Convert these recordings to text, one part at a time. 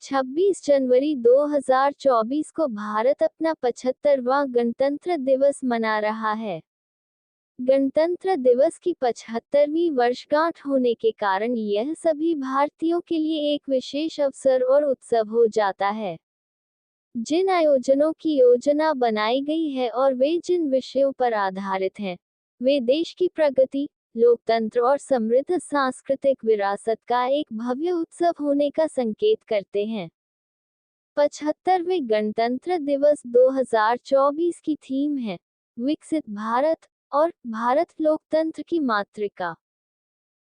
26 जनवरी 2024 को भारत अपना 75वां गणतंत्र दिवस मना रहा है। गणतंत्र दिवस की 75वीं वर्षगांठ होने के कारण यह सभी भारतीयों के लिए एक विशेष अवसर और उत्सव हो जाता है। जिन आयोजनों की योजना बनाई गई है और वे जिन विषयों पर आधारित हैं, वे देश की प्रगति, लोकतंत्र और समृद्ध सांस्कृतिक विरासत का एक भव्य उत्सव होने का संकेत करते हैं। 75वें गणतंत्र दिवस 2024 की थीम है विकसित भारत और भारत लोकतंत्र की मातृका।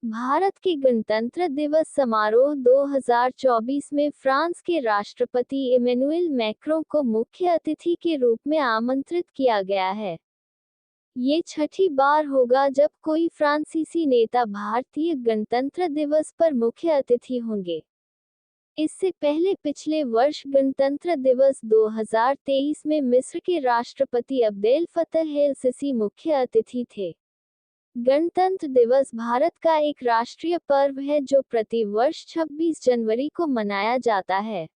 भारत के गणतंत्र दिवस समारोह 2024 में फ्रांस के राष्ट्रपति इमैनुएल मैक्रों को मुख्य अतिथि के रूप में आमंत्रित किया गया है। ये छठी बार होगा जब कोई फ्रांसीसी नेता भारतीय गणतंत्र दिवस पर मुख्य अतिथि होंगे। इससे पहले पिछले वर्ष गणतंत्र दिवस 2023 में मिस्र के राष्ट्रपति अब्देल फतह एल सिसी मुख्य अतिथि थे। गणतंत्र दिवस भारत का एक राष्ट्रीय पर्व है जो प्रति वर्ष 26 जनवरी को मनाया जाता है।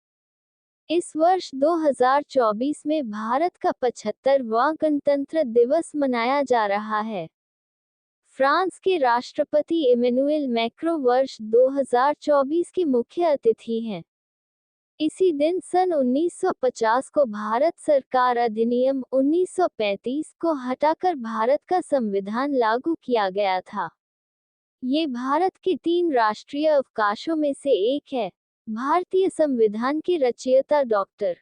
इस वर्ष 2024 में भारत का 75वां गणतंत्र दिवस मनाया जा रहा है। फ्रांस के राष्ट्रपति इमैनुएल मैक्रों वर्ष 2024 के मुख्य अतिथि हैं। इसी दिन सन 1950 को भारत सरकार अधिनियम 1935 को हटाकर भारत का संविधान लागू किया गया था। ये भारत के 3 राष्ट्रीय अवकाशों में से एक है। भारतीय संविधान के रचयिता डॉक्टर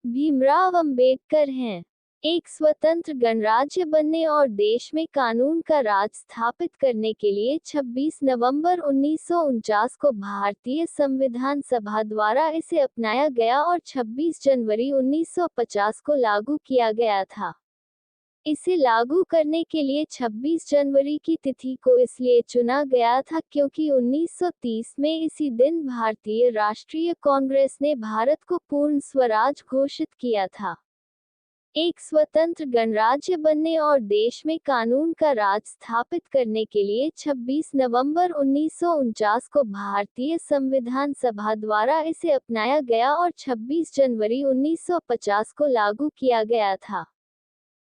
भीमराव अंबेडकर हैं। एक स्वतंत्र गणराज्य बनने और देश में कानून का राज स्थापित करने के लिए 26 नवंबर 1949 को भारतीय संविधान सभा द्वारा इसे अपनाया गया और 26 जनवरी 1950 को लागू किया गया था। इसे लागू करने के लिए 26 जनवरी की तिथि को इसलिए चुना गया था क्योंकि 1930 में इसी दिन भारतीय राष्ट्रीय कांग्रेस ने भारत को पूर्ण स्वराज घोषित किया था। एक स्वतंत्र गणराज्य बनने और देश में कानून का राज स्थापित करने के लिए 26 नवंबर 1949 को भारतीय संविधान सभा द्वारा इसे अपनाया गया और 26 जनवरी 1950 को लागू किया गया था।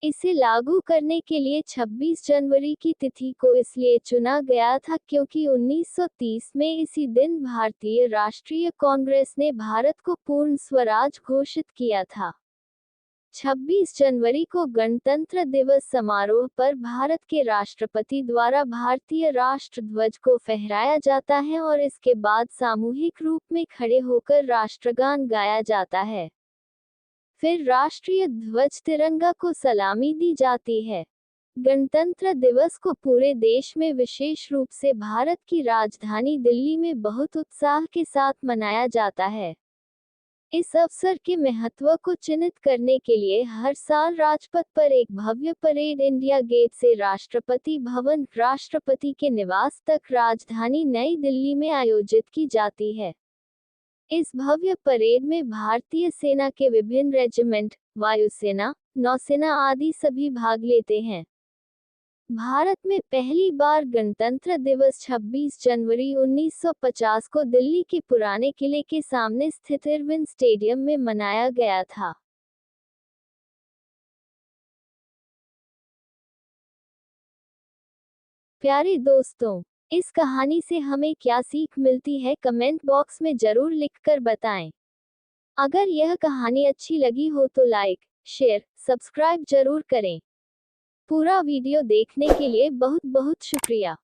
इसे लागू करने के लिए 26 जनवरी की तिथि को इसलिए चुना गया था क्योंकि 1930 में इसी दिन भारतीय राष्ट्रीय कांग्रेस ने भारत को पूर्ण स्वराज घोषित किया था। 26 जनवरी को गणतंत्र दिवस समारोह पर भारत के राष्ट्रपति द्वारा भारतीय राष्ट्र ध्वज को फहराया जाता है और इसके बाद सामूहिक रूप में खड़े होकर राष्ट्रगान गाया जाता है। फिर राष्ट्रीय ध्वज तिरंगा को सलामी दी जाती है। गणतंत्र दिवस को पूरे देश में विशेष रूप से भारत की राजधानी दिल्ली में बहुत उत्साह के साथ मनाया जाता है। इस अवसर के महत्व को चिन्हित करने के लिए हर साल राजपथ पर एक भव्य परेड इंडिया गेट से राष्ट्रपति भवन, राष्ट्रपति के निवास तक राजधानी नई दिल्ली में आयोजित की जाती है। इस भव्य परेड में भारतीय सेना के विभिन्न रेजिमेंट, वायुसेना, नौसेना आदि सभी भाग लेते हैं। भारत में पहली बार गणतंत्र दिवस 26 जनवरी 1950 को दिल्ली के पुराने किले के सामने स्थित इरविन स्टेडियम में मनाया गया था। प्यारे दोस्तों, इस कहानी से हमें क्या सीख मिलती है कमेंट बॉक्स में जरूर लिखकर बताएं। अगर यह कहानी अच्छी लगी हो तो लाइक, शेयर, सब्सक्राइब जरूर करें। पूरा वीडियो देखने के लिए बहुत बहुत शुक्रिया।